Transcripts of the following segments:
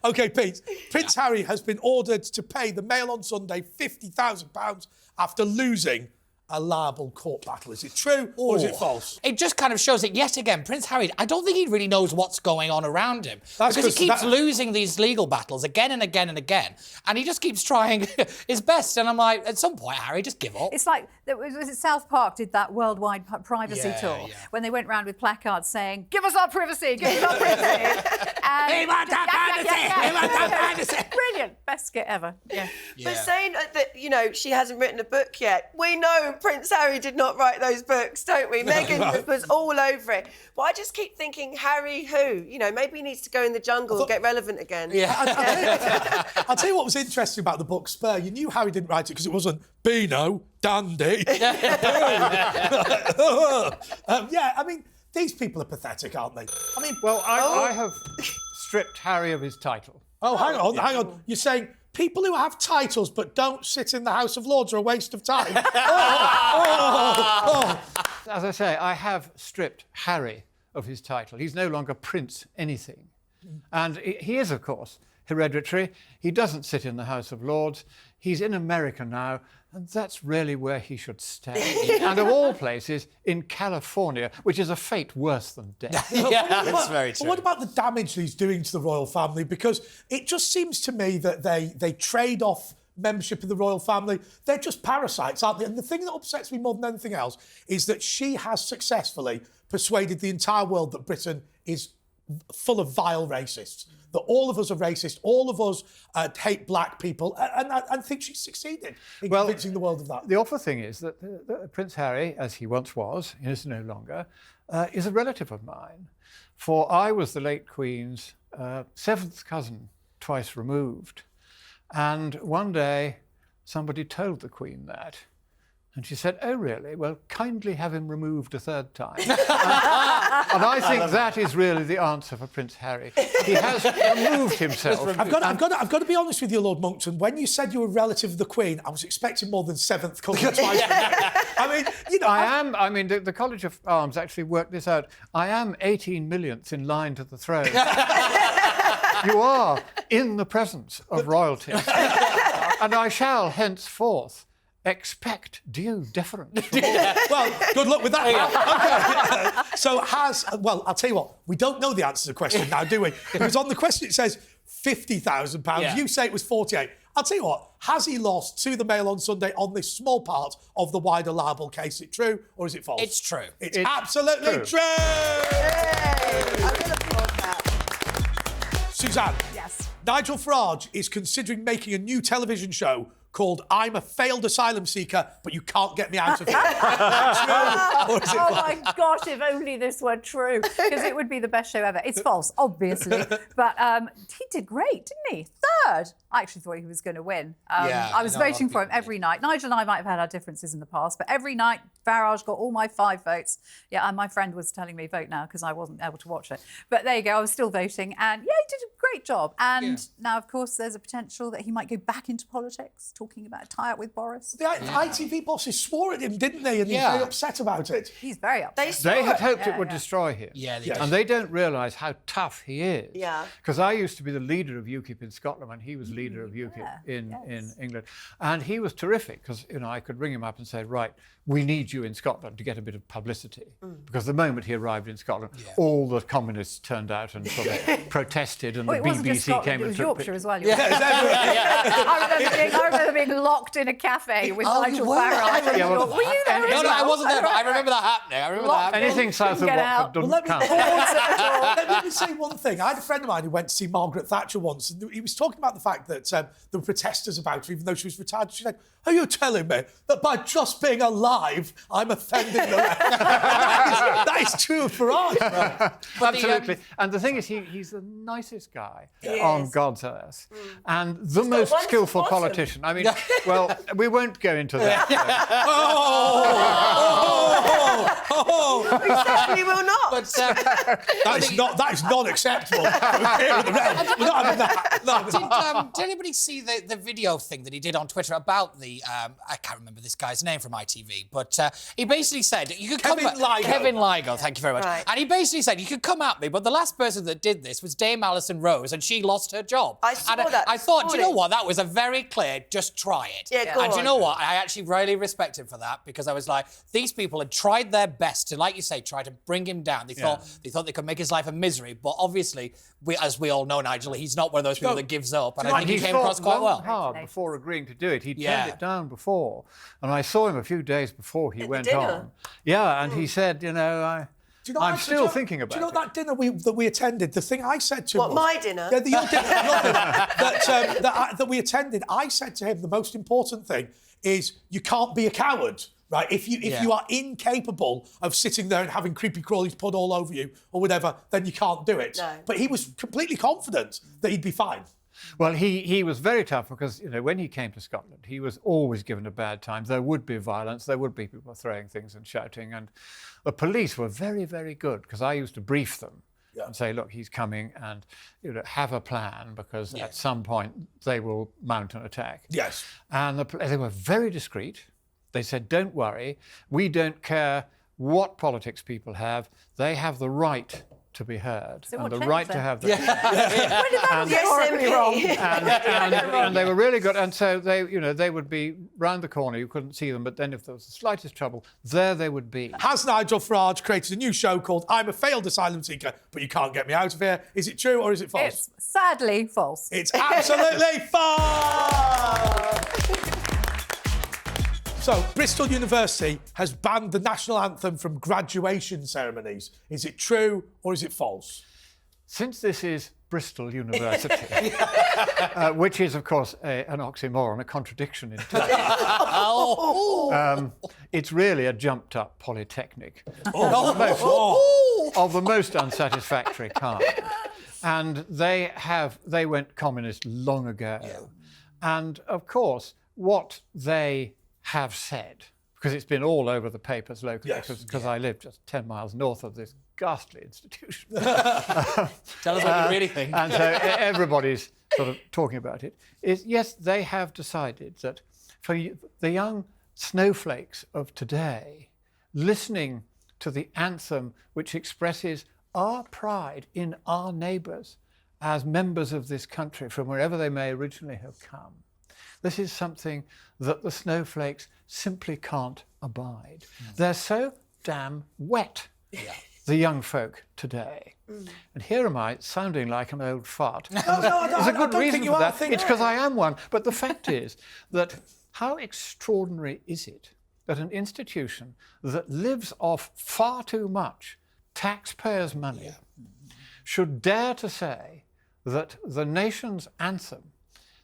OK, Pete. Prince Harry has been ordered to pay the Mail on Sunday £50,000 after losing a liable court battle. Is it true or is it false? It just kind of shows it yet again. Prince Harry, I don't think he really knows what's going on around him. Because he keeps losing these legal battles again and again and again. And he just keeps trying his best. And I'm like, at some point, Harry, just give up. It's like, was it South Park did that worldwide privacy tour when they went round with placards saying, give us our privacy, give us our privacy. We want our privacy! We want our privacy! Brilliant. Best skit ever. Yeah. But saying that, you know, she hasn't written a book yet, we know Prince Harry did not write those books, don't we? Meghan was all over it. But I just keep thinking, Harry who? You know, maybe he needs to go in the jungle and get relevant again. Yeah. I'll tell you what was interesting about the book Spur. You knew Harry didn't write it because it wasn't Beano, Dandy. I mean, these people are pathetic, aren't they? I mean... Well, I have stripped Harry of his title. Oh, hang on. You're saying... people who have titles but don't sit in the House of Lords are a waste of time. As I say, I have stripped Harry of his title. He's no longer Prince anything. And he is, of course, hereditary. He doesn't sit in the House of Lords. He's in America now, and that's really where he should stay. And of all places, in California, which is a fate worse than death. That's very true. What about the damage he's doing to the royal family? Because it just seems to me that they trade off membership of the royal family. They're just parasites, aren't they? And the thing that upsets me more than anything else is that she has successfully persuaded the entire world that Britain is full of vile racists, that all of us are racist, all of us hate black people, and I think she's succeeded in convincing the world of that. The awful thing is that Prince Harry, as he once was, he is no longer, is a relative of mine. For I was the late Queen's seventh cousin, twice removed. And one day, somebody told the Queen that. And she said, oh, really? Well, kindly have him removed a third time. And I think that is really the answer for Prince Harry. He has removed himself. I've got to be honest with you, Lord Monckton. When you said you were a relative of the Queen, I was expecting more than seventh cousin twice. I mean, you know... the College of Arms actually worked this out. I am 18 millionth in line to the throne. You are in the presence of royalty. And I shall henceforth expect due deference. Well, good luck with that. Okay. So I'll tell you what, we don't know the answer to the question now, do we? Because on the question it says £50,000. Yeah. You say it was 48. I'll tell you what, has he lost to the Mail on Sunday on this small part of the wider libel case? Is it true or is it false? It's true. It's absolutely true. Yay! I'm going to applaud that. Suzanne. Yes. Nigel Farage is considering making a new television show called I'm a Failed Asylum Seeker, but you can't get me out of here. True, or is it false? My gosh, if only this were true, because it would be the best show ever. It's false, obviously. But he did great, didn't he? Third. I actually thought he was going to win. I was voting for him every night. Nigel and I might have had our differences in the past, but every night Farage got all my 5 votes. Yeah, and my friend was telling me vote now because I wasn't able to watch it. But there you go, I was still voting. And yeah, he did a great job. And now, of course, there's a potential that he might go back into politics, talking about a tie-up with Boris. The ITV bosses swore at him, didn't they? And he's very upset about it. He's very upset. They had hoped it would destroy him. Yeah, they did. And they don't realise how tough he is. Yeah. Because I used to be the leader of UKIP in Scotland when he was leader of UKIP in England. And he was terrific because, you know, I could ring him up and say, right, we need you in Scotland to get a bit of publicity. Because the moment he arrived in Scotland, all the communists turned out and sort of protested and the BBC came and took Yorkshire as well. I remember being locked in a cafe with Nigel Farage. Were you there? No, I wasn't there, but I remember that happening. Anything south of Watford doesn't count. Let me say one thing. I had a friend of mine who went to see Margaret Thatcher once, and he was talking about the fact that there were protesters about her, even though she was retired. She said, are you telling me that by just being alive, I'm offending the rest? that is true for us. Absolutely. And the thing is, he's the nicest guy on God's earth and the most skillful politician. I mean, well, we won't go into that. We certainly will not. But that is not acceptable. We're not having that. Did anybody see the video thing that he did on Twitter about the I can't remember this guy's name from ITV, but he basically said you could Kevin Ligo, thank you very much. Right. And he basically said you could come at me, but the last person that did this was Dame Alison Rose, and she lost her job. I saw and that I this thought, do you know morning. what? That was a very clear, just try it. Yeah, go And do you on. know what? I actually really respect him for that, because I was like, these people had tried their best to, like you say, try to bring him down. They thought they could make his life a misery, but obviously, as we all know, Nigel, he's not one of those people that gives up, and I think he came across quite well. Hard before agreeing to do it. He turned it down before, and I saw him a few days before he went on. Yeah, and he said, you know, I'm still thinking about it. Do you know that dinner that we attended? The thing I said to him was... my dinner? Yeah, your dinner that we attended. I said to him, the most important thing is you can't be a coward, right? If you are incapable of sitting there and having creepy crawlies put all over you or whatever, then you can't do it. No. But he was completely confident that he'd be fine. Well, he was very tough because, you know, when he came to Scotland, he was always given a bad time. There would be violence, there would be people throwing things and shouting, and the police were very, very good, because I used to brief them and say, look, he's coming, and, you know, have a plan, because at some point they will mount an attack. Yes. And they were very discreet. They said, don't worry, we don't care what politics people have, they have the right to be heard, So and what the changed right to then? have the... When did that get horribly wrong? And they were really good, and so they would be round the corner. You couldn't see them, but then if there was the slightest trouble, there they would be. Has Nigel Farage created a new show called I'm a Failed Asylum Seeker, but you can't get me out of here? Is it true or is it false? It's sadly false. It's absolutely false! So, Bristol University has banned the national anthem from graduation ceremonies. Is it true or is it false? Since this is Bristol University, which is, of course, an oxymoron, a contradiction in terms, it's really a jumped-up polytechnic of the most unsatisfactory kind. And they went communist long ago. Yeah. And, of course, what they have said, because it's been all over the papers locally, because I live just 10 miles north of this ghastly institution. Tell us what you really think. And so everybody's sort of talking about it. Yes, they have decided that for the young snowflakes of today, listening to the anthem which expresses our pride in our neighbours as members of this country from wherever they may originally have come, this is something that the snowflakes simply can't abide. They're so damn wet, the young folk today. And here am I, sounding like an old fart. There's a good reason for that. It's because I am one. But the fact is that how extraordinary is it that an institution that lives off far too much taxpayers' money should dare to say that the nation's anthem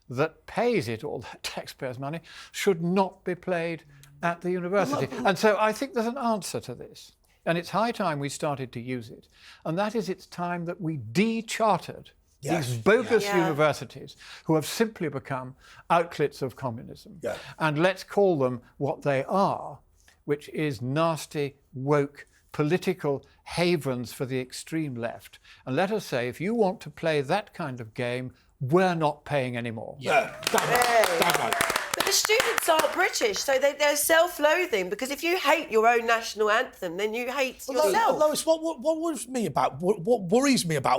that pays it all that taxpayers' money should not be played at the university. And so I think there's an answer to this. And it's high time we started to use it. And that is, it's time that we de-chartered these bogus universities who have simply become outlets of communism. Yeah. And let's call them what they are, which is nasty, woke, political havens for the extreme left. And let us say, if you want to play that kind of game, we're not paying anymore. Yeah, damn right. But the students are British, so they're self-loathing, because if you hate your own national anthem, then you hate yourself. Lois, what worries me about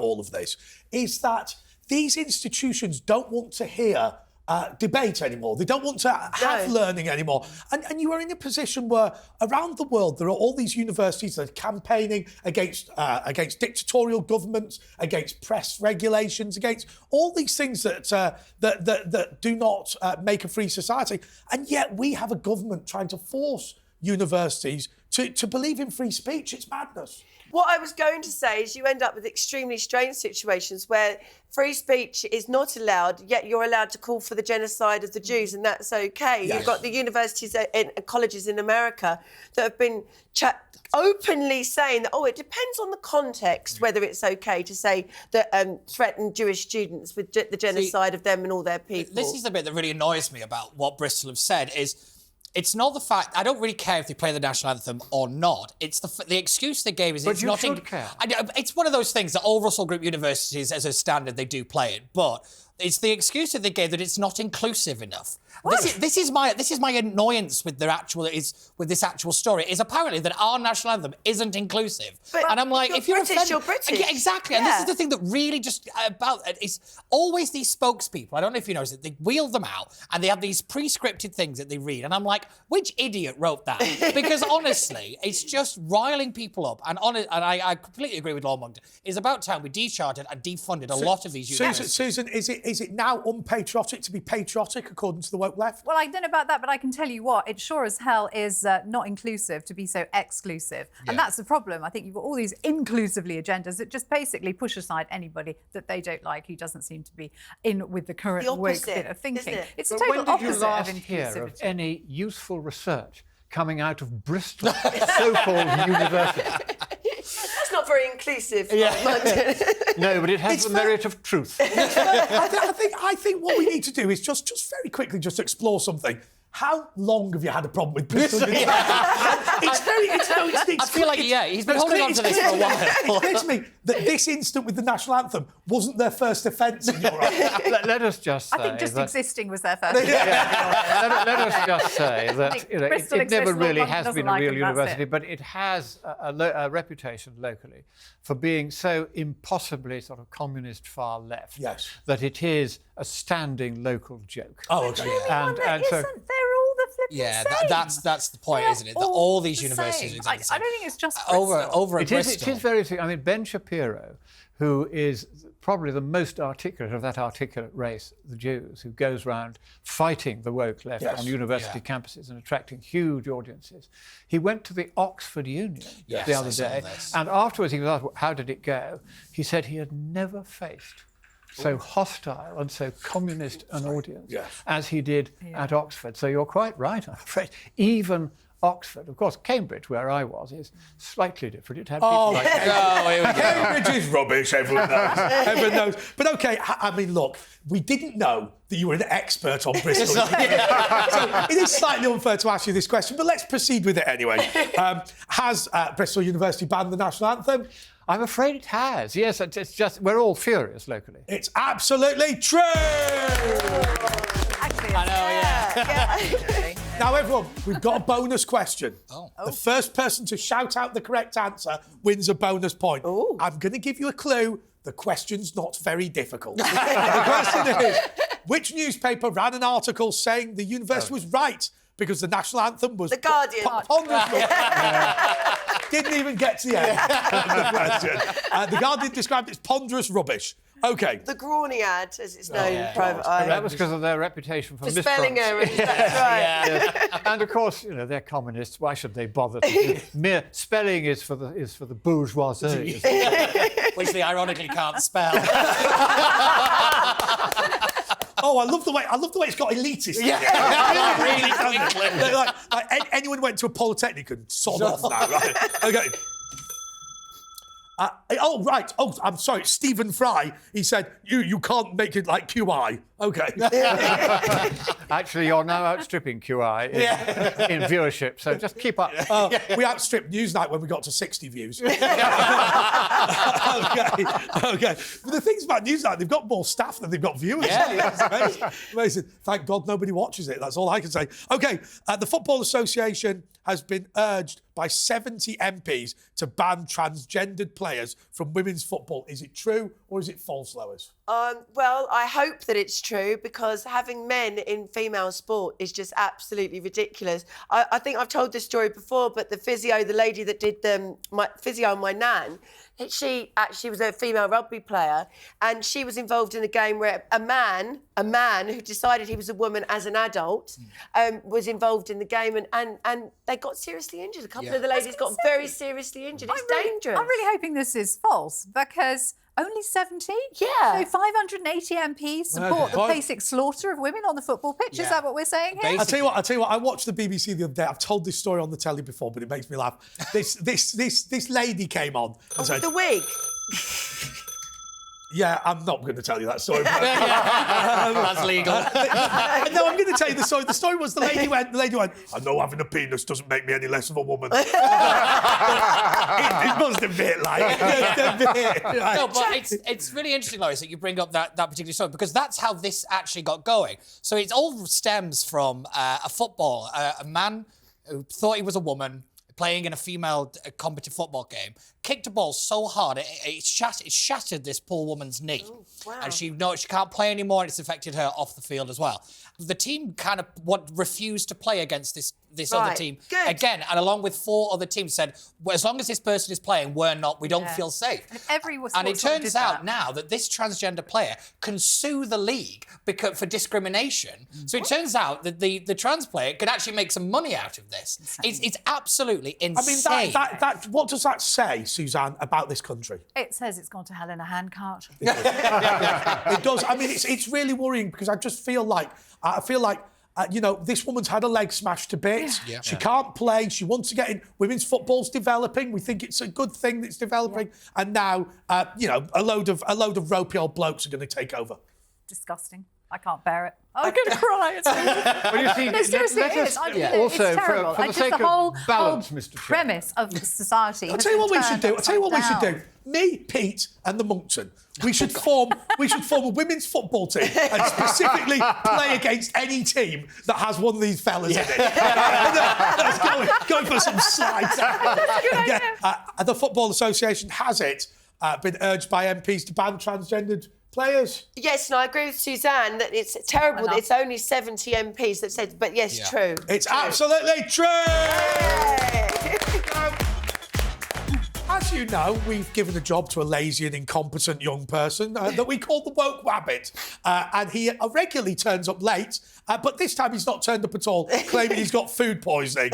all of this is that these institutions don't want to hear debate anymore. They don't want to have learning anymore. And you are in a position where around the world there are all these universities that are campaigning against dictatorial governments, against press regulations, against all these things that do not make a free society. And yet we have a government trying to force universities to believe in free speech. It's madness. What I was going to say is you end up with extremely strange situations where free speech is not allowed, yet you're allowed to call for the genocide of the Jews, and that's okay. Yes. You've got the universities and colleges in America that have been openly saying that, it depends on the context whether it's okay to say that threaten Jewish students with the genocide of them and all their people. This is the bit that really annoys me about what Bristol have said is it's not the fact... I don't really care if they play the national anthem or not. It's the excuse they gave is but it's you not... should care. It's one of those things that all Russell Group universities, as a standard, they do play it, but it's the excuse that they gave that it's not inclusive enough. This is my annoyance with this actual story is apparently that our national anthem isn't inclusive. And I'm like, if you're British, offended, you're British. Yeah, exactly. And this is the thing that really just about it is always these spokespeople. I don't know if you noticed it. They wheel them out and they have these pre-scripted things that they read, and I'm like, which idiot wrote that? Because honestly, it's just riling people up. And I completely agree with Lord Monckton. It's about time we decharted and defunded a lot of these universities. Susan, is it now unpatriotic to be patriotic according to the woke left? Well, I don't know about that, but I can tell you what, it sure as hell is not inclusive to be so exclusive. Yeah. And that's the problem. I think you've got all these inclusively agendas that just basically push aside anybody that they don't like who doesn't seem to be in with the current woke bit of thinking. It's a total opposite of inclusivity. When did you last hear of any useful research coming out of Bristol, so-called university? That's not very inclusive. Yeah. No, but it has the merit of truth. I think what we need to do is just very quickly just explore something. How long have you had a problem with Bristol? I feel like, he's been holding on to this for a while. It's clear to me that this incident with the national anthem wasn't their first offence in your eyes. Let us just say I think just that, existing was their first. let us just say that it never really has been a real university, it. but it has a reputation locally for being so impossibly sort of communist far left that it is a standing local joke. Oh, okay. And so they're all the flipping same. That's the point, isn't it? That all these universities are exactly the same. I don't think it's just Bristol. Over at Bristol. It is very... I mean, Ben Shapiro, who is probably the most articulate of that articulate race, the Jews, who goes around fighting the woke left on university campuses and attracting huge audiences. He went to the Oxford Union the other day, and afterwards he was asked, how did it go? He said he had never faced so hostile and so communist an audience as he did at Oxford. So you're quite right, I'm afraid. Even Oxford, of course, Cambridge, where I was, is slightly different. It had people like Cambridge is rubbish, everyone knows. Everyone knows. But OK, I mean, look, we didn't know that you were an expert on Bristol. So it is slightly unfair to ask you this question, but let's proceed with it anyway. Has Bristol University banned the national anthem? I'm afraid it has. Yes, it's just we're all furious locally. It's absolutely true. Actually, I know, Now, everyone, we've got a bonus question. Oh. The first person to shout out the correct answer wins a bonus point. Ooh. I'm going to give you a clue. The question's not very difficult. The question is, which newspaper ran an article saying the university was right because the national anthem was... The Guardian. Didn't even get to the end of the question. The Guardian described it as ponderous rubbish. OK. The Grawny ad, as it's known, private eye. That was because of their reputation for spelling mispronunciation. errors, that's right. And of course, they're communists. Why should they bother? To do mere spelling is for the bourgeoisie. Which they ironically can't spell. Oh, I love the way it's got elitist. Really, like anyone went to a polytechnic and sod off now, right? Okay. Right. Oh, I'm sorry. Stephen Fry, he said, you can't make it like QI. OK. Actually, you're now outstripping QI in viewership, so just keep up. We outstripped Newsnight when we got to 60 views. OK. But the things about Newsnight, they've got more staff than they've got viewers. That's amazing. Amazing. Thank God nobody watches it. That's all I can say. OK. The Football Association has been urged by 70 MPs to ban transgendered players from women's football. Is it true or is it false, Lois? Well, I hope that it's true, because having men in female sport is just absolutely ridiculous. I think I've told this story before, but the lady that did my physio on my nan, she actually was a female rugby player, and she was involved in a game where a man who decided he was a woman as an adult was involved in the game, and they got seriously injured. A couple of the ladies got very seriously injured. It's dangerous. I'm really hoping this is false, because only 70? Yeah. So 580 MPs support the basic slaughter of women on the football pitch. Is that what we're saying here? I'll tell you what. I watched the BBC the other day. I've told this story on the telly before, but it makes me laugh. This lady came on and said, The wig. Yeah, I'm not going to tell you that story. But, That's legal. No, I'm going to tell you the story. The story was the lady went, I know having a penis doesn't make me any less of a woman. it must a bit like. No, but it's really interesting, Loris, that you bring up that particular story, because that's how this actually got going. So it all stems from a man who thought he was a woman, playing in a female competitive football game, kicked a ball so hard it shattered this poor woman's knee. Oh, wow. And she can't play anymore, and it's affected her off the field as well. The team kind of refused to play against this other team again, and along with 4 other teams said, well, as long as this person is playing, we don't feel safe. And it turns out now that this transgender player can sue the league for discrimination. So it turns out that the trans player could actually make some money out of this. It's absolutely insane. I mean, what does that say, Suzanne, about this country? It says it's gone to hell in a handcart. It does. I mean, it's really worrying, because I just feel like this woman's had her leg smashed to bits. Yeah. She can't play. She wants to get in. Women's football's developing. We think it's a good thing that's developing. Yeah. And now, a load of ropey old blokes are going to take over. Disgusting. I can't bear it. I'm going to cry. It's well, you see, no, seriously, it is. Also, it's terrible. for the sake of balance, Mr. Chair. Premise of society. I'll tell you what we should do. Me, Pete, and the Monckton. We should form a women's football team and specifically play against any team that has one of these fellas in it. Let's go for some slides. The Football Association has been urged by MPs to ban transgendered players. Yes, and I agree with Suzanne that it's terrible that it's only 70 MPs that said, but yes, true. It's absolutely true! As you know, we've given a job to a lazy and incompetent young person that we call the woke wabbit. And he regularly turns up late, but this time he's not turned up at all, claiming he's got food poisoning,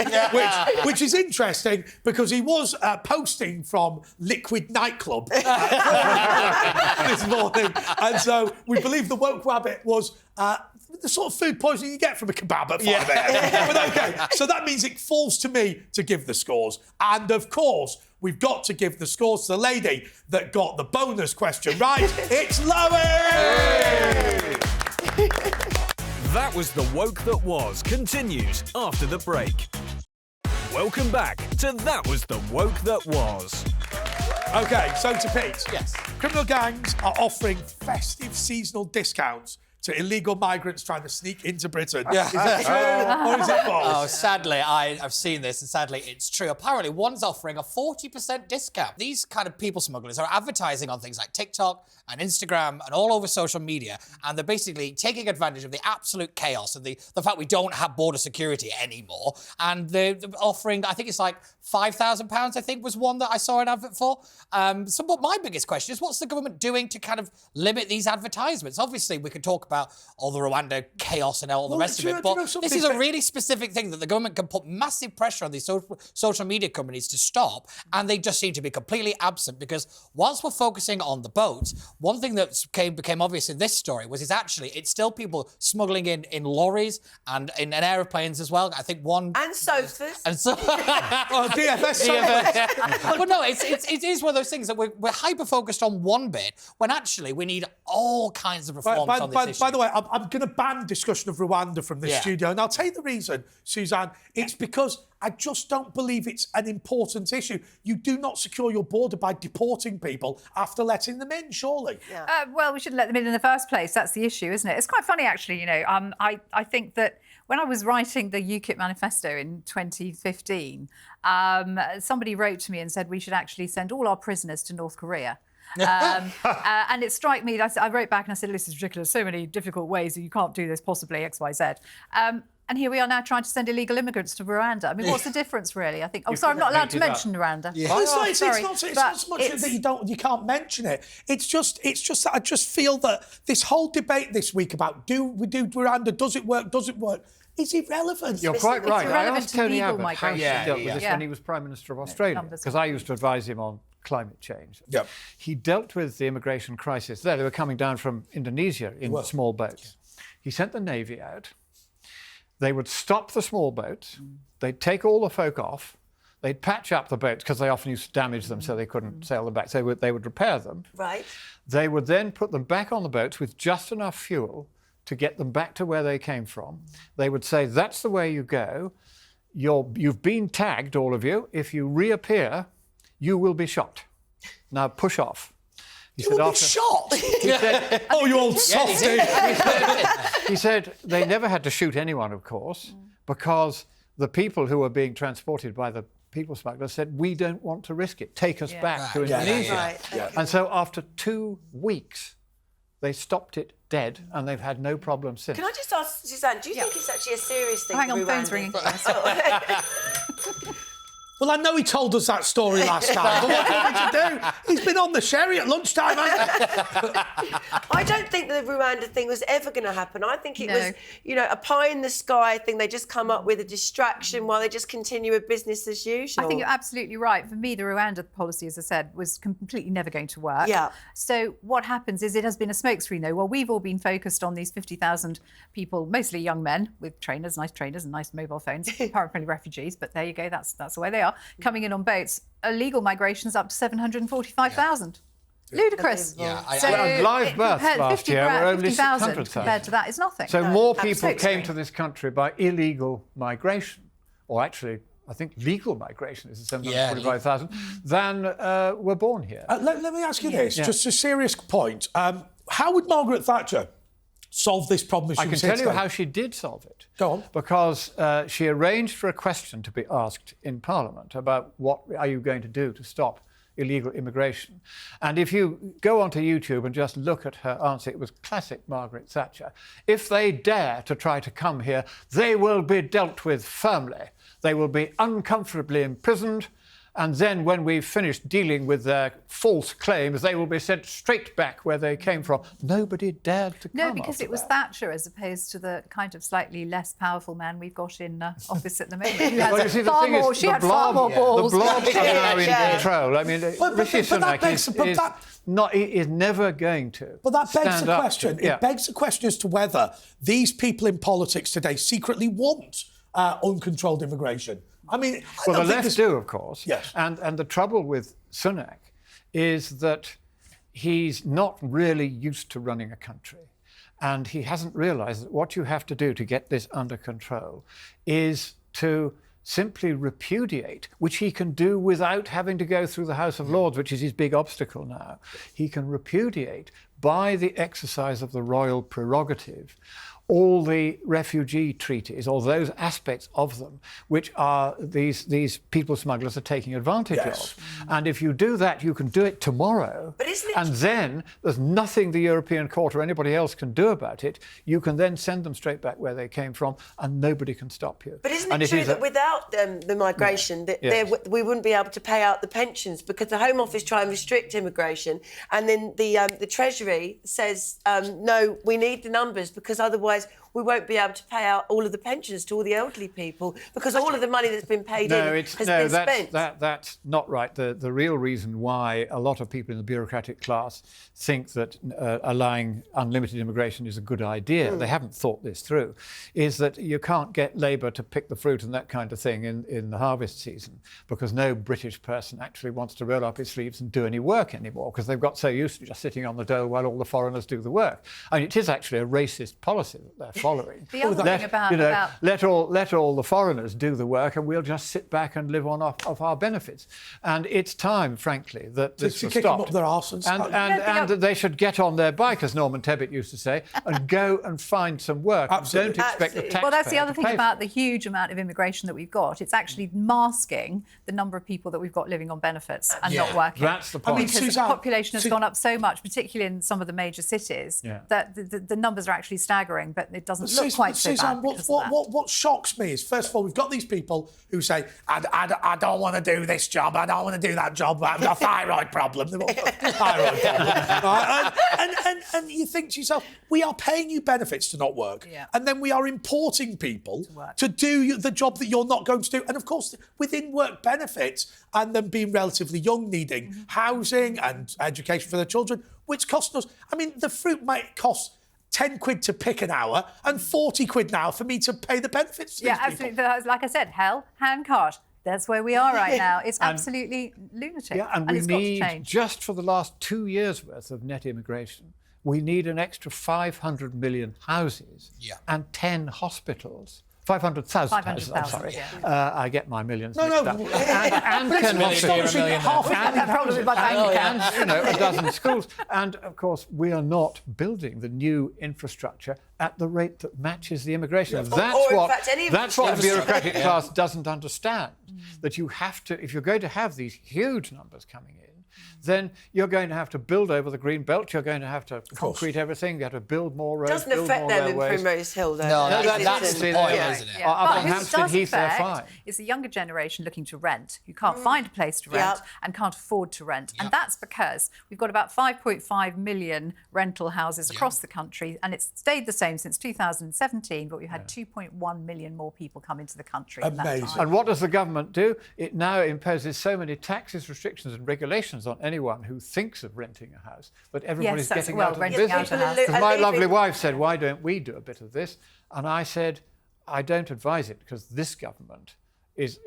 which is interesting, because he was posting from Liquid Nightclub this morning. And so we believe the woke wabbit was the sort of food poisoning you get from a kebab at 5 a.m. But OK, so that means it falls to me to give the scores. And, of course, we've got to give the scores to the lady that got the bonus question right. It's Lois! That was The Woke That Was continues after the break. Welcome back to That Was The Woke That Was. OK, so to Pete. Yes. Criminal gangs are offering festive seasonal discounts to illegal migrants trying to sneak into Britain. Yeah. Is that true or is it false? Oh, sadly, I've seen this, and sadly, it's true. Apparently, one's offering a 40% discount. These kind of people smugglers are advertising on things like TikTok and Instagram and all over social media, and they're basically taking advantage of the absolute chaos and the fact we don't have border security anymore, and they're offering, I think it's like £5,000, I think, was one that I saw an advert for. But my biggest question is, what's the government doing to kind of limit these advertisements? Obviously, we could talk about all the Rwanda chaos and all the rest of it, but this is a really specific thing that the government can put massive pressure on these social media companies to stop, and they just seem to be completely absent, because whilst we're focusing on the boats, one thing that became obvious in this story was it's still people smuggling in lorries and in aeroplanes as well. I think one... And sofas. And so... Well, DFS sofas. But no, it is one of those things that we're hyper-focused on one bit, when actually we need all kinds of reforms on this issue. By the way, I'm going to ban discussion of Rwanda from this studio, and I'll tell you the reason, Suzanne. It's because I just don't believe it's an important issue. You do not secure your border by deporting people after letting them in, surely. Yeah. Well, we shouldn't let them in the first place. That's the issue, isn't it? It's quite funny, actually. I think that when I was writing the UKIP manifesto in 2015, somebody wrote to me and said we should actually send all our prisoners to North Korea. And it struck me, I wrote back and I said, this is ridiculous, so many difficult ways that you can't do this possibly, X, Y, Z. And here we are now trying to send illegal immigrants to Rwanda. I mean, what's the difference, really? I think. Oh, sorry, I'm not allowed to mention Rwanda. Yeah. It's not so much that you can't mention it. It's just that I just feel that this whole debate this week about do Rwanda, does it work, is irrelevant. You're quite right. I asked Tony Abbott how he migration. dealt with this when he was Prime Minister of Australia, because I used to advise him on climate change. Yep. He dealt with the immigration crisis there. They were coming down from Indonesia in small boats. He sent the Navy out. They would stop the small boats. They'd take all the folk off. They'd patch up the boats because they often used to damage them so they couldn't sail them back. So they would repair them. Right. They would then put them back on the boats with just enough fuel to get them back to where they came from. They would say, that's the way you go. You've been tagged, all of you. If you reappear, you will be shot. Now push off. You will be shot? He said, oh, you old softy. He said they never had to shoot anyone, of course, because the people who were being transported by the people smugglers said, we don't want to risk it. Take us back to Indonesia. And so after 2 weeks, they stopped it dead, and they've had no problem since. Can I just ask, Suzanne, do you think it's actually a serious thing? Hang on, phone's ringing. Well, I know he told us that story last time, but what do you want me to do? He's been on the sherry at lunchtime, hasn't he? I don't think the Rwanda thing was ever going to happen. I think it was, a pie-in-the-sky thing they just come up with, a distraction while they just continue with business as usual. I think you're absolutely right. For me, the Rwanda policy, as I said, was completely never going to work. Yeah. So what happens is it has been a smokescreen, though. Well, we've all been focused on these 50,000 people, mostly young men with nice trainers and nice mobile phones, apparently refugees, but there you go, that's the way they are, coming in on boats. Illegal migration's up to 745,000. Ludicrous. And live births last year were only 600,000. Compared to that is nothing. So more people came to this country by illegal migration, or actually, I think legal migration is 745,000, than were born here. Let me ask you this, just a serious point. How would Margaret Thatcher solve this problem as she I can tell you how she did solve it. Go on. Because she arranged for a question to be asked in Parliament about what are you going to do to stop illegal immigration. And if you go onto YouTube and just look at her answer, it was classic Margaret Thatcher. If they dare to try to come here, they will be dealt with firmly. They will be uncomfortably imprisoned. And then when we've finished dealing with their false claims, they will be sent straight back where they came from. Nobody dared to come. No, because it was Thatcher as opposed to the kind of slightly less powerful man we've got in office at the moment. Who has far more balls. The blobs are now in control. I mean, Rishi Sunak is never going to. But that begs the question. It begs the question as to whether these people in politics today secretly want uncontrolled immigration. I mean, well, the left do, of course. Yes. And the trouble with Sunak is that he's not really used to running a country. And he hasn't realised that what you have to do to get this under control is to simply repudiate, which he can do without having to go through the House of Lords, which is his big obstacle now. He can repudiate by the exercise of the royal prerogative all the refugee treaties, or those aspects of them, which are these people smugglers are taking advantage of. And if you do that, you can do it tomorrow. But isn't it... And then there's nothing the European Court or anybody else can do about it. You can then send them straight back where they came from, and nobody can stop you. But isn't it true that without the migration, we wouldn't be able to pay out the pensions, because the Home Office try and restrict immigration, and then the Treasury says, no, we need the numbers, because otherwise we won't be able to pay out all of the pensions to all the elderly people, because all of the money that's been paid has been spent. That's not right. The real reason why a lot of people in the bureaucratic class think that allowing unlimited immigration is a good idea, they haven't thought this through, is that you can't get Labour to pick the fruit and that kind of thing in the harvest season, because no British person actually wants to roll up his sleeves and do any work anymore, because they've got so used to just sitting on the dole while all the foreigners do the work. I mean, it is actually a racist policy that they're following. The other thing about let all the foreigners do the work, and we'll just sit back and live on off our benefits. And it's time, frankly, that this was stopped. Up their arse and that they should get on their bike, as Norman Tebbit used to say, and go and find some work. Absolutely. Don't expect the taxpayer. Well, that's the other thing about the the huge amount of immigration that we've got. It's actually masking the number of people that we've got living on benefits and not working. That's the point. Because Suzanne, the population has gone up so much, particularly in some of the major cities, that the numbers are actually staggering, but it doesn't look quite so Suzanne, bad. what shocks me is, first of all, we've got these people who say, I don't want to do this job, I don't want to do that job, I've got a thyroid problem. Thyroid problem. And you think to yourself, we are paying you benefits to not work, and then we are importing people to do the job that you're not going to do. And of course, within work benefits and them being relatively young, needing housing and education for their children, which cost us, I mean, the fruit might cost 10 quid to pick an hour and 40 quid now for me to pay the benefits to these people. Absolutely. Like I said, hell, handcart. That's where we are right now. It's absolutely lunatic. Yeah, and we it's got to need, change. just for the last 2 years' worth of net immigration, we need an extra 500 million houses and 10 hospitals. 500,000 houses, I'm sorry. I get my millions mixed up. And 10 hospitals. And a dozen schools. And, of course, we are not building the new infrastructure at the rate that matches the immigration. That's what the bureaucratic class doesn't understand, that you have to, if you're going to have these huge numbers coming in, then you're going to have to build over the green belt. You're going to have to concrete everything. You have to build more roads, doesn't affect them in Primrose Hill, though. No, that's the point, isn't it? Up on Hampstead Heath, they're fine. It's the younger generation looking to rent, who can't find a place to rent and can't afford to rent. And that's because we've got about 5.5 million rental houses across the country, and it's stayed the same since 2017, but we've had 2.1 million more people come into the country in that time. And what does the government do? It now imposes so many taxes, restrictions and regulations on anyone who thinks of renting a house, but everybody's getting out of the business. Because my lovely wife said, why don't we do a bit of this? And I said, I don't advise it, because this government is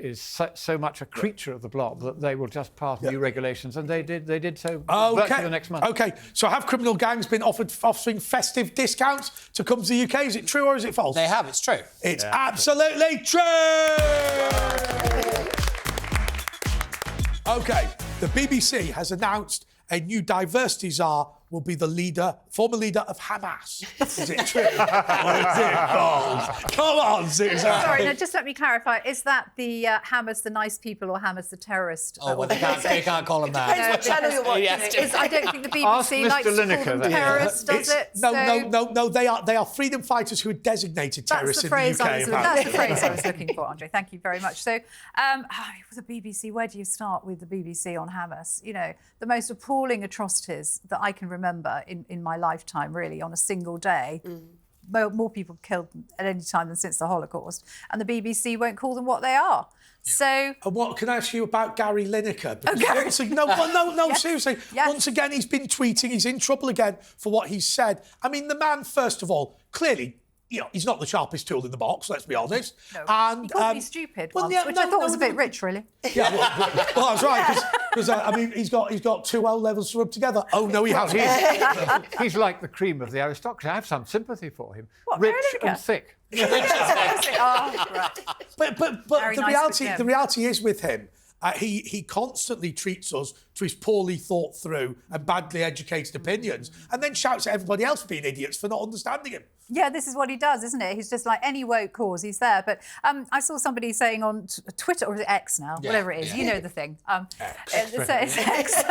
so much a creature of the blob that they will just pass new regulations, and they did so virtually the next month. Okay, so have criminal gangs been offering festive discounts to come to the UK? Is it true or is it false? They have, it's true. It's absolutely true! OK, the BBC has announced a new diversity czar will be the former leader of Hamas. Is it true? Or is it false? Come on, Suzanne. Sorry, now just let me clarify. Is that the Hamas the nice people or Hamas the terrorist? Oh, well, they can't call him that. Depends what channel you're watching. I don't think the BBC likes to call them terrorists, does it? No, they are freedom fighters who are designated terrorists in the UK. That's the phrase I was looking for, Andre. Thank you very much. So, the BBC, where do you start with the BBC on Hamas? You know, the most appalling atrocities that I can remember in my lifetime, really, on a single day. More people killed at any time than since the Holocaust. And the BBC won't call them what they are. So... And what can I ask you about Gary Lineker? Seriously. Once again, he's been tweeting. He's in trouble again for what he's said. I mean, the man, first of all, clearly... You know, he's not the sharpest tool in the box, let's be honest. No. And, he called me stupid once, which I thought was a bit rich, really. Yeah, well, that's right, because I mean, he's got 2 O levels to rub together. Oh, no, he hasn't. He's like the cream of the aristocracy. I have some sympathy for him. Rich and thick. But the reality is with him, he constantly treats us to his poorly thought through and badly educated opinions, and then shouts at everybody else for being idiots for not understanding him. Yeah, this is what he does, isn't it? He's just like any woke cause, he's there. But I saw somebody saying on Twitter, or is it X now? Whatever it is, you know the thing. It's X.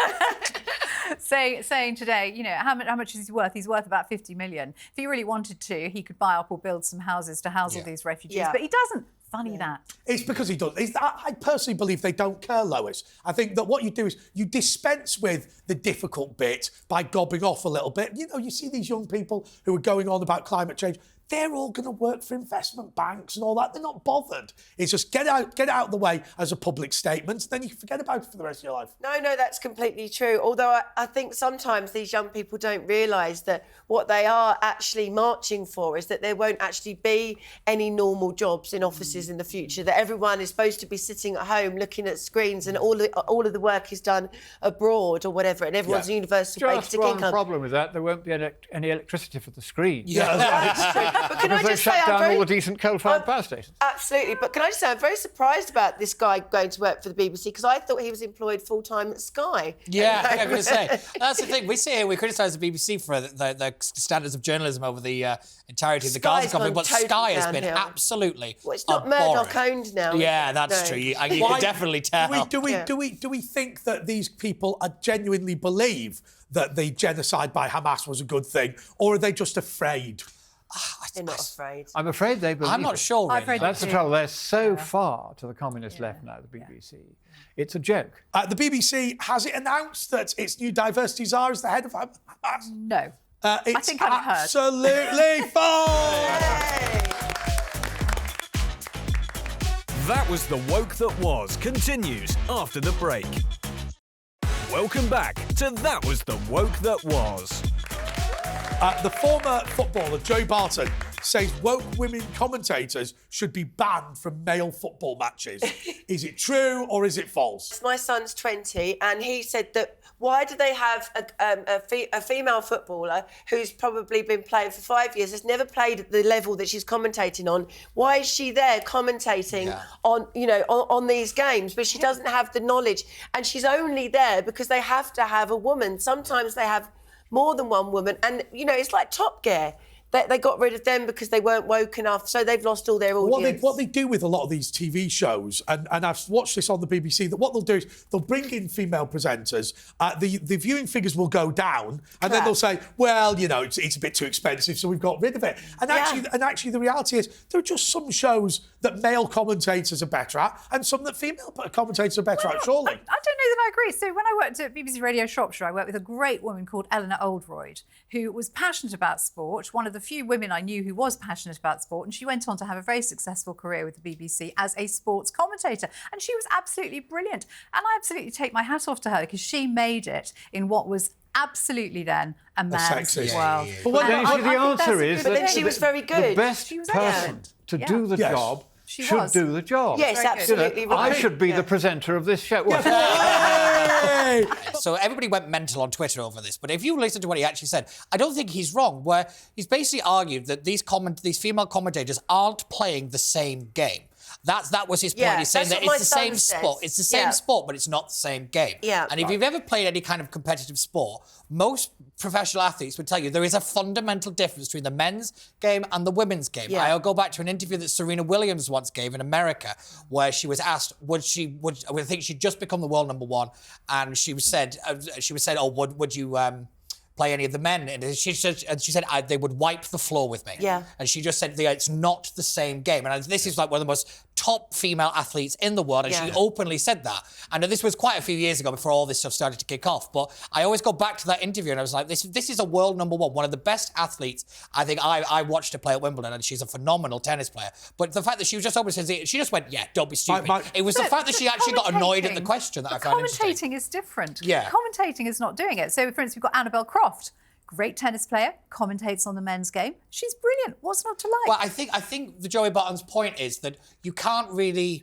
saying today, you know, how much is he worth? He's worth about 50 million. If he really wanted to, he could buy up or build some houses to house all these refugees. But he doesn't. Funny that. It's because he does. I personally believe they don't care, Lois. I think that what you do is you dispense with the difficult bit by gobbing off a little bit. You know, you see these young people who are going on about climate change. they're all going to work for investment banks and all that. They're not bothered. It's just get out of the way as a public statement, and then you can forget about it for the rest of your life. No, that's completely true. Although I think sometimes these young people don't realise that what they are actually marching for is that there won't actually be any normal jobs in offices in the future, that everyone is supposed to be sitting at home looking at screens and all of the work is done abroad or whatever, and everyone's universal basic income. Just one problem with that, there won't be any electricity for the screen. Yeah, that's true. But can I just say, shut down all the decent coal-fired power stations. Absolutely. But can I just say, I'm very surprised about this guy going to work for the BBC, because I thought he was employed full-time at Sky. Yeah, I'm going to say. That's the thing. We sit here, we criticise the BBC for the standards of journalism over the entirety of the Guardian company, but totally Sky has been downhill. absolutely Well, it's not abhorrent. Murdoch-owned now. Yeah, that's true. You can definitely tell. Do we think that these people genuinely believe that the genocide by Hamas was a good thing, or are they just afraid? They're not afraid. I'm afraid they believe I'm not sure, really. That's the trouble. They're so far to the communist left now, the BBC. It's a joke. The BBC, has it announced that its new diversity czar is the head of Hamas? No. It's I think I've heard. absolutely false! That was The Woke That Was continues after the break. Welcome back to That Was The Woke That Was. The former footballer, Joe Barton, says woke women commentators should be banned from male football matches. Is it true or is it false? My son's 20, and he said that why do they have a female footballer who's probably been playing for 5 years, has never played at the level that she's commentating on? Why is she there commentating on these games? But she doesn't have the knowledge, and she's only there because they have to have a woman. Sometimes they have more than one woman, and it's like Top Gear. They got rid of them because they weren't woke enough, so they've lost all their audience. What they do with a lot of these TV shows, and I've watched this on the BBC, that what they'll do is they'll bring in female presenters, the viewing figures will go down, and then they'll say, well, it's a bit too expensive, so we've got rid of it. And actually the reality is there are just some shows that male commentators are better at, and some that female commentators are better at, surely. I don't know that I agree. So when I worked at BBC Radio Shropshire, I worked with a great woman called Eleanor Oldroyd, who was passionate about sport, one of the few women I knew who was passionate about sport, and she went on to have a very successful career with the BBC as a sports commentator, and she was absolutely brilliant. And I absolutely take my hat off to her because she made it in what was absolutely then a man's world. But the answer is that she was very good. The best person to do the job should do the job. Yes, absolutely right. I should be the presenter of this show. So everybody went mental on Twitter over this, but if you listen to what he actually said, I don't think he's wrong, where he's basically argued that these female commentators aren't playing the same game. That was his point. He's saying that it's the same sport. It's the same sport, but it's not the same game. Yeah. And if you've ever played any kind of competitive sport, most professional athletes would tell you there is a fundamental difference between the men's game and the women's game. Yeah. I'll go back to an interview that Serena Williams once gave in America, where she was asked, I think she'd just become the world number one, and she was said, oh, would you play any of the men? And she said they would wipe the floor with me. Yeah. And she just said it's not the same game. And this is like one of the most top female athletes in the world, and she openly said that. I know this was quite a few years ago before all this stuff started to kick off, but I always go back to that interview and I was like, this is a world number one of the best athletes. I think I watched her play at Wimbledon, and she's a phenomenal tennis player. But the fact that she was just open, she just went, don't be stupid. It was the fact that she actually got annoyed at the question that I found interesting. Commentating is different. Yeah. Commentating is not doing it. So, for instance, we've got Annabelle Croft. Great tennis player, commentates on the men's game. She's brilliant. What's not to like? Well, I think the Joey Barton's point is that you can't really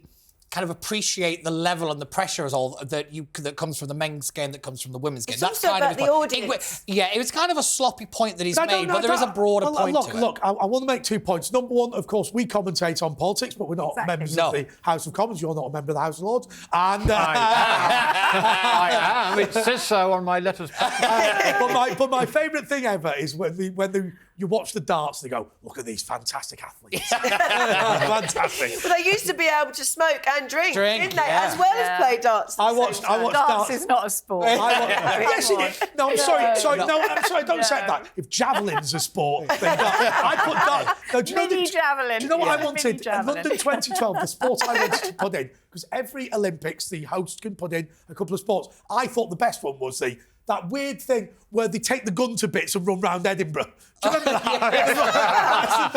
kind of appreciate the level and the pressure that comes from the men's game, that comes from the women's game. It's That's also kind about of the audience. it was kind of a sloppy point that he's made, but there is a broader point to it. Look, I want to make 2 points. Number one, of course, we commentate on politics, but we're not members of the House of Commons. You're not a member of the House of Lords. And I am. It says so on my letters. But my favourite thing ever is when you watch the darts, they go, look at these fantastic athletes. Fantastic. But they used to be able to smoke and drink, didn't they? As well as play darts. I watched darts. Is not a sport. Yes, it is. No, I'm sorry. I'm sorry, don't say that. If javelin's a sport, then I put darts. No, Mini javelin. Do you know what I wanted? In London 2012, the sport I wanted to put in, because every Olympics, the host can put in a couple of sports. I thought the best one was that weird thing where they take the gun to bits and run round Edinburgh. Do you remember that?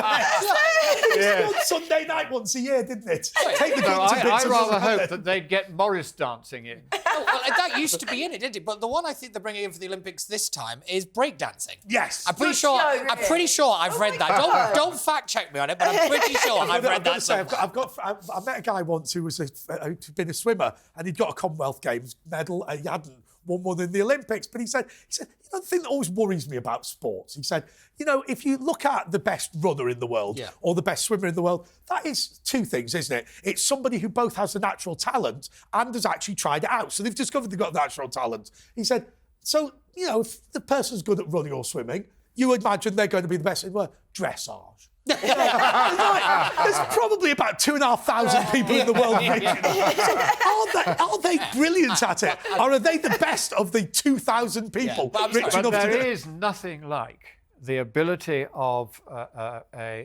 on Sunday night once a year, didn't it? Take the guns to bits I rather hope that they'd get Morris dancing in. Oh, well, that used to be in it, didn't it? But the one I think they're bringing in for the Olympics this time is breakdancing. Yes. I'm pretty sure I've read that. Don't fact check me on it, but I'm pretty sure I've read that. I met a guy once who was who'd been a swimmer and he'd got a Commonwealth Games medal. He hadn't won one in the Olympics, but he said, you know, the thing that always worries me about sports, he said, you know, if you look at the best runner in the world or the best swimmer in the world, that is two things, isn't it? It's somebody who both has the natural talent and has actually tried it out. So they've discovered they've got natural talent. He said, so, you know, if the person's good at running or swimming, you imagine they're going to be the best in the world. Dressage. There's probably about 2,500 people in the world reaching it. So are they brilliant at it? Or are they the best of the 2,000 people rich enough to do it? There is nothing like the ability of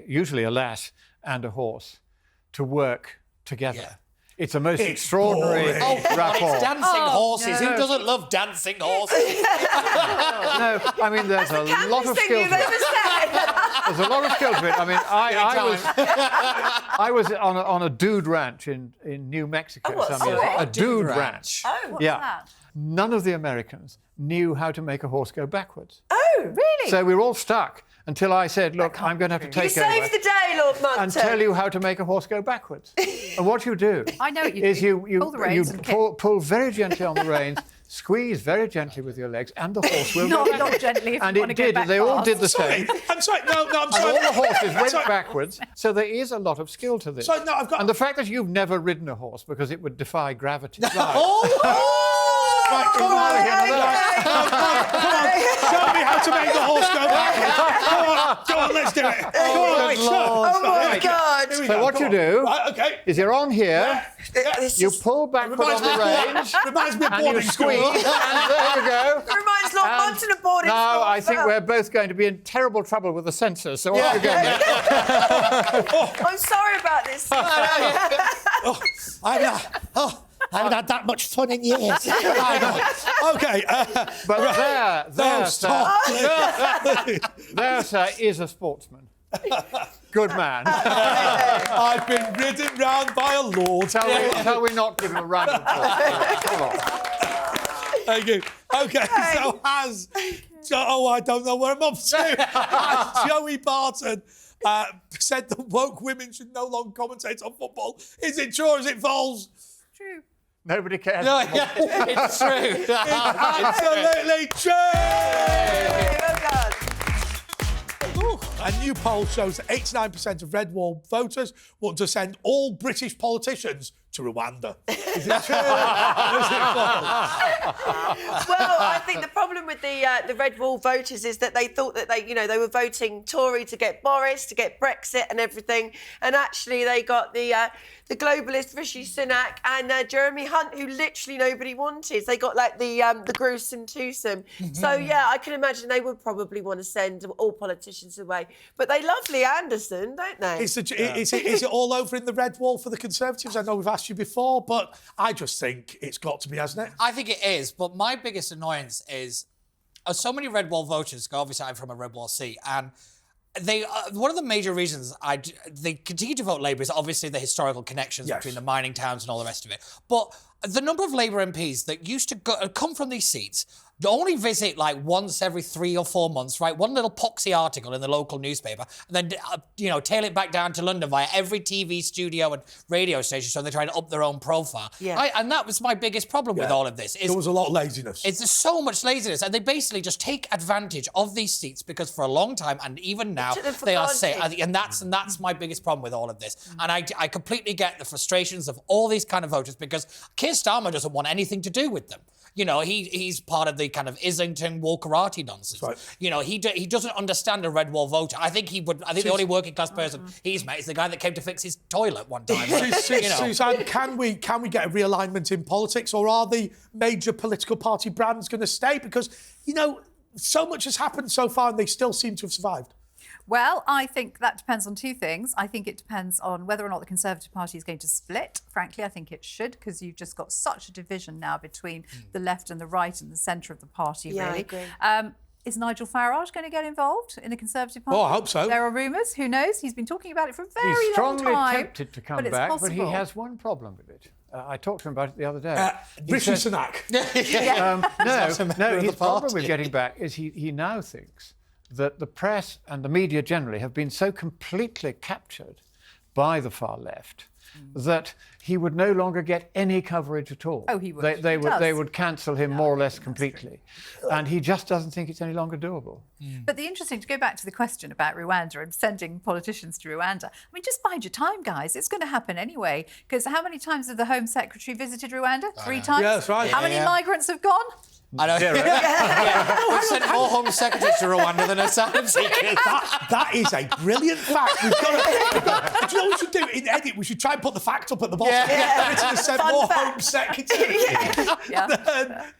usually a lass and a horse to work together. Yeah. It's a most extraordinary rapport. It's dancing horses. No. Who doesn't love dancing horses? No, I mean, there's a lot of skill to it. There's a lot of skill to it. I mean, I was on a dude ranch in New Mexico. A dude ranch. Oh, what's that? None of the Americans knew how to make a horse go backwards. Oh, really? So we were all stuck until I said, look, I'm going to have to take over. You saved the day, Lord Monckton. And tell you how to make a horse go backwards. And what you do I know what you is do. you Pull the reins and pull very gently on the reins, squeeze very gently with your legs, and the horse will go not gently if and you want it to go did. back They all fast. did the same. I'm sorry. No, I'm And sorry. all the horses went backwards. So there is a lot of skill to this. Sorry, no, I've got... And the fact that you've never ridden a horse because it would defy gravity. Right, come on, show me how to make the horse go backwards. Come on, let's do it. Oh my God. So what you do is you're on here, you pull backward on the reins, Reminds me of and you boarding squeeze, school. and there you go. It reminds Lord Monckton of boarding school. Now, I think we're both going to be in terrible trouble with the censors, so off you go. I'm sorry about this. I haven't had that much fun in years. Okay. But there, stop. there, sir, is a sportsman. Good man. I've been ridden round by a lord. Shall we not give him a round of applause? Come on. Thank you. Okay, I don't know where I'm up to. Joey Barton said that woke women should no longer commentate on football. Is it true or is it false? True. Nobody cares. No, it's true. It's absolutely true. Oh God. A new poll shows that 89% of red wall voters want to send all British politicians to Rwanda. Is it true? Or is it false? Well, I think the problem with the red wall voters is that they thought that they were voting Tory to get Boris, to get Brexit and everything, and actually they got the globalist Rishi Sunak and Jeremy Hunt, who literally nobody wanted. They got like the gruesome twosome. So yeah, I can imagine they would probably want to send all politicians away. But they love Lee Anderson, don't they? Is it all over in the red wall for the Conservatives? I know we've asked you before, but I just think it's got to be, hasn't it? I think it is, but my biggest annoyance is so many red wall voters. Obviously, I'm from a red wall seat, and they one of the major reasons they continue to vote Labour is obviously the historical connections between the mining towns and all the rest of it. But the number of Labour MPs that used to come from these seats, they only visit like once every 3 or 4 months, write one little poxy article in the local newspaper, and then tail it back down to London via every TV studio and radio station, so they're trying to up their own profile. Yeah. And that was my biggest problem with all of this. There was a lot of laziness. It's so much laziness, and they basically just take advantage of these seats because for a long time, and even now, they are saying, and that's my biggest problem with all of this. And I completely get the frustrations of all these kind of voters because Keir Starmer doesn't want anything to do with them. You know, he's part of the kind of Islington Walkerati nonsense. Right. You know, he doesn't understand a red wall voter. I think the only working class person he's met is the guy that came to fix his toilet one time. Suzanne, can we get a realignment in politics, or are the major political party brands going to stay? Because, so much has happened so far and they still seem to have survived. Well, I think that depends on two things. I think it depends on whether or not the Conservative Party is going to split. Frankly, I think it should, because you've just got such a division now between the left and the right and the centre of the party, really. I agree. Is Nigel Farage going to get involved in the Conservative Party? Oh, I hope so. There are rumours. Who knows? He's been talking about it for a very He's long time. strongly tempted to come but it's back, possible. but he has one problem with it. I talked to him about it the other day. Rishi Sunak. No, his problem with getting back is he now thinks that the press and the media generally have been so completely captured by the far left that he would no longer get any coverage at all. Oh, he would. They would cancel him more or less completely. And he just doesn't think it's any longer doable. But to go back to the question about Rwanda and sending politicians to Rwanda, I mean, just bide your time, guys. It's going to happen anyway. Because how many times have the Home Secretary visited Rwanda? 3 times? Yeah, that's right. How many migrants have gone? I know. We've sent more Home Secretaries to Rwanda than asylum seekers. That is a brilliant fact. We've got to, do you know what we should do? In edit, we should try and put the fact up at the bottom. Britain has sent more Home Secretaries.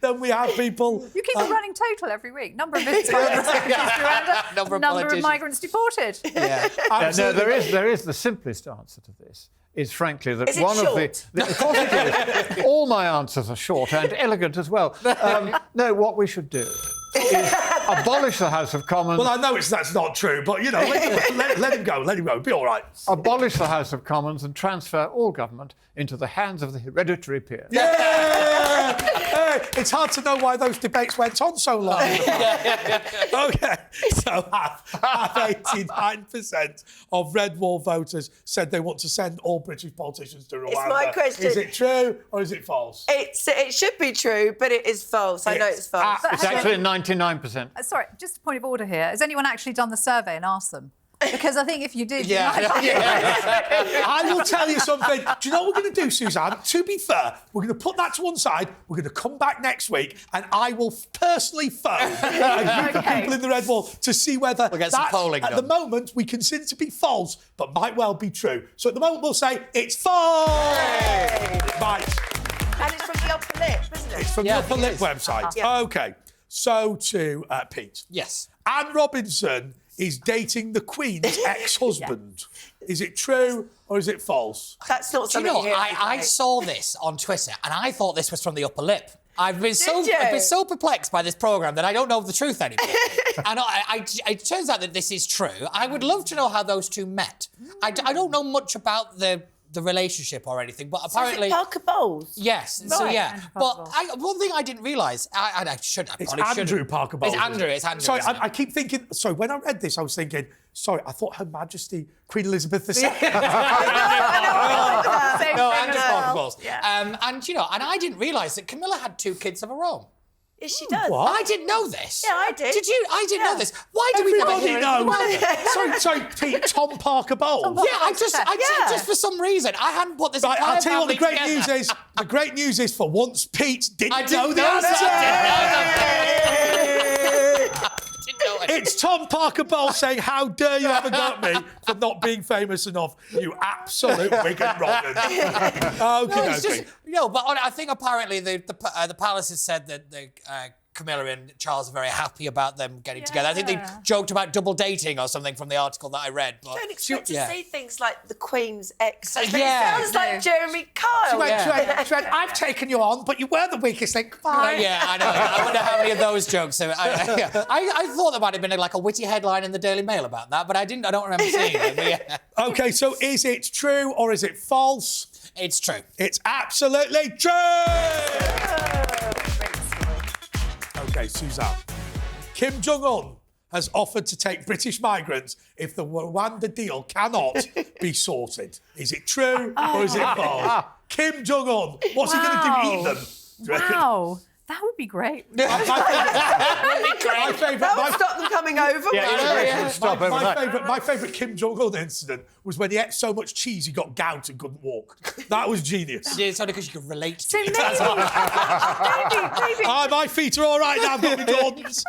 Then we have people... You keep a running total every week. Number of visits by Home Secretaries to Rwanda, number of migrants deported. There is the simplest answer to this. Is frankly that is it one short? of the of course it is. All my answers are short and elegant as well. No, what we should do is abolish the House of Commons. Well, I know that's not true, but, you know, let him go. Let him go. Be all right. Abolish the House of Commons and transfer all government into the hands of the hereditary peer. Yeah! Hey, it's hard to know why those debates went on so long. OK, so half 89% of Red Wall voters said they want to send all British politicians to Rwanda. It's my question. Is it true or is it false? It should be true, but it is false. I know it's false. It's actually 99%. Sorry, just a point of order here. Has anyone actually done the survey and asked them? Because I think if you did, I will tell you something. Do you know what we're going to do, Suzanne? To be fair, we're going to put that to one side. We're going to come back next week, and I will personally phone a group of people in the Red Wall to see whether we'll get some polling at done. the moment we consider to be false, but might well be true. So at the moment we'll say it's false. Right. And it's from the upper lip, isn't it? It's from the Upper Lip website. Yeah. OK. So to Pete. Yes. Anne Robinson is dating the Queen's ex-husband. Is it true or is it false? That's not Do you something know, you hear I saw this on Twitter and I thought this was from the Upper Lip. I've been you? so perplexed by this programme that I don't know the truth anymore. And it turns out that this is true. I would love to know how those two met. I don't know much about the relationship or anything, but apparently... So is it Parker Bowles? Yes, so yeah. But one thing I didn't realise, I It's Andrew Parker Bowles. It's Andrew. Sorry, I keep thinking... Sorry, when I read this, I was thinking... Sorry, I thought Her Majesty Queen Elizabeth II. No, Andrew Parker Bowles. Yeah. And, you know, and I didn't realise that Camilla had 2 kids of her own. Yes, she does. What? I didn't know this. Yeah, I did. Did you? I didn't know this. Why do we never Everybody hear knows. anything? Sorry, Pete, Tom Parker Bowles. Yeah, I just for some reason I hadn't put this. Right, I'll tell you what the family great news together. is. The great news is, for once, Pete didn't I know didn't the know answer. It's Tom Parker Bowles saying, "How dare you ever got me for not being famous enough, you absolute Wigan Robin." Okay. But I think apparently the palace has said that Camilla and Charles are very happy about them getting together. I think they joked about double dating or something from the article that I read. But Don't expect to see things like the Queen's ex. It sounds like Jeremy Kyle. She went, I've taken you on, but you were the weakest link. Yeah, I know. I wonder how many of those jokes. I thought there might have been like a witty headline in the Daily Mail about that, but I don't remember seeing it. But yeah. Okay, so is it true or is it false? It's true. It's absolutely true! OK, Suzanne. Kim Jong-un has offered to take British migrants if the Rwanda deal cannot be sorted. Is it true or is it false? Kim Jong-un, what's he going to do? Eat them? Do you reckon? Wow. That would be great. My favourite. That would stop them coming over. My favourite Kim Jong-un incident was when he ate so much cheese he got gout and couldn't walk. That was genius. Yeah, it's only because you can relate to it. Maybe. My feet are all right now, I've got my Jordans.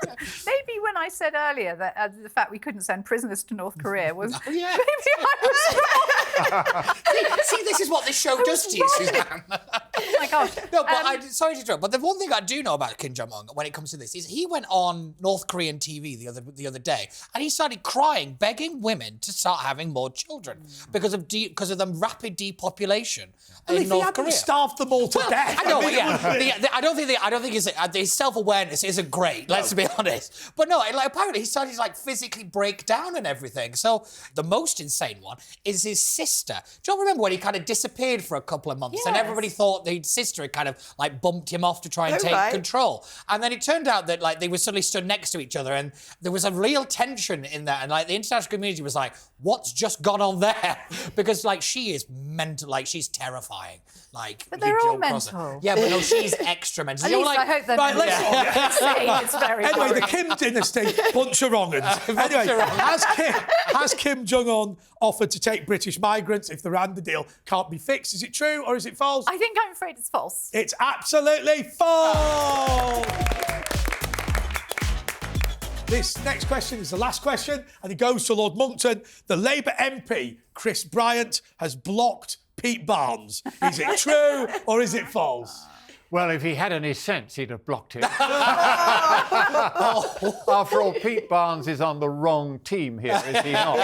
Maybe when I said earlier that the fact we couldn't send prisoners to North Korea was... Yeah. Maybe I was wrong. See, this is what this show does to you, Suzanne. Like gosh. No, but sorry to interrupt. But the one thing I do know about Kim Jong-un when it comes to this is he went on North Korean TV the other day and he started crying, begging women to start having more children because of the rapid depopulation in North Korea. Starved them all to death. I know, I don't think his self-awareness isn't great. Let's be honest. But no, apparently he started to physically break down and everything. So the most insane one is his sister. Do you remember when he kind of disappeared for a couple of months and everybody thought his sister had kind of bumped him off to try and take control, and then it turned out that they were suddenly stood next to each other and there was a real tension in that, and the international community was like, what's just gone on there? Because she is mental, she's terrifying. But they're all mental. Yeah, but no, she's extra mental. At least I hope they're mental. It's very anyway, worrying. the Kim dynasty, bunch of wrong-uns. Anyway, has Kim Jong-un offered to take British migrants if the Rwanda deal can't be fixed? Is it true or is it false? I think I'm afraid it's false. It's absolutely false! This next question is the last question, and it goes to Lord Monckton. The Labour MP, Chris Bryant, has blocked Pete Barnes. Is it true or is it false? Well, if he had any sense, he'd have blocked him. After all, Pete Barnes is on the wrong team here, is he not?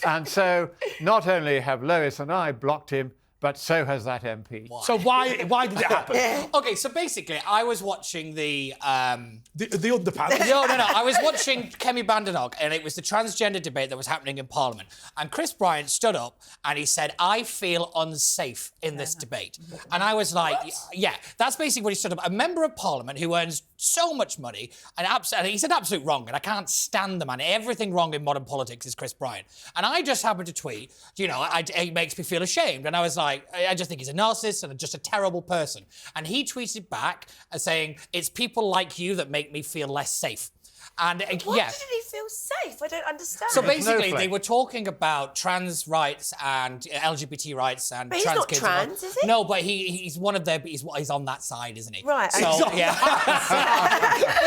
And so not only have Lois and I blocked him, but so has that MP. Why? So why did it happen? Okay, so basically, I was watching the underpants. No. I was watching Kemi Badenoch, and it was the transgender debate that was happening in Parliament. And Chris Bryant stood up and he said, "I feel unsafe in this debate." And I was like, "Yeah, that's basically what he stood up." A member of Parliament who earns so much money, and he said absolute wrong, and I can't stand the man. Everything wrong in modern politics is Chris Bryant. And I just happened to tweet, it makes me feel ashamed. And I was like, I just think he's a narcissist and just a terrible person. And he tweeted back saying, "It's people like you that make me feel less safe." And Why didn't he feel safe? I don't understand. So basically, they were talking about trans rights and LGBT rights and but trans he's not kids. Trans, is he? No, but he's one of their. He's on that side, isn't he? Right. So yeah.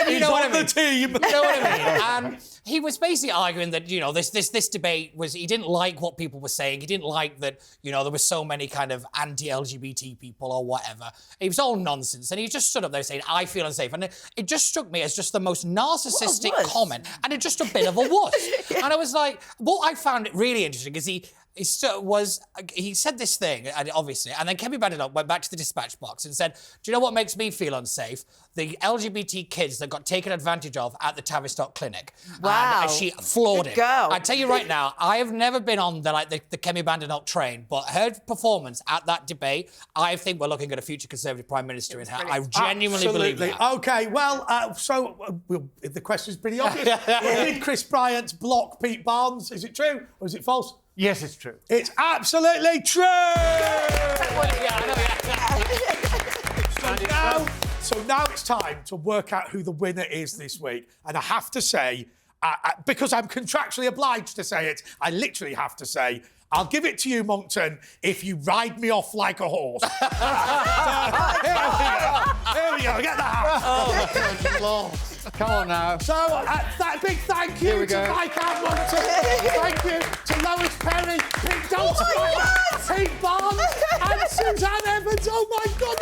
He's on the team. You know what I mean? And he was basically arguing that this debate was, he didn't like what people were saying. He didn't like that there were so many kind of anti-LGBT people or whatever. It was all nonsense, and he just stood up there saying, "I feel unsafe," and it just struck me as just the most narcissistic comment, and it's just a bit of a wuss. And I was like, what I found really interesting is he said this thing, obviously, and then Kemi Badenoch went back to the dispatch box and said, "Do you know what makes me feel unsafe? The LGBT kids that got taken advantage of at the Tavistock clinic." Wow. And she floored it. Girl. I tell you right now, I have never been on the Kemi Badenoch train, but her performance at that debate, I think we're looking at a future Conservative Prime Minister in her. I genuinely believe that. Okay, well, the question's pretty obvious. Did Chris Bryant block Pete Barnes? Is it true or is it false? Yes, it's true. It's absolutely true! So now it's time to work out who the winner is this week. And I have to say, because I'm contractually obliged to say it, I literally have to say, I'll give it to you, Monckton, if you ride me off like a horse. Here we go, get that. Oh, Lord. Come on now. So, that big thank you to Mike and Monckton. Thank you to Lois Perry, Pete Dalton, Pete Barnes, and Suzanne Evans. Oh, my God,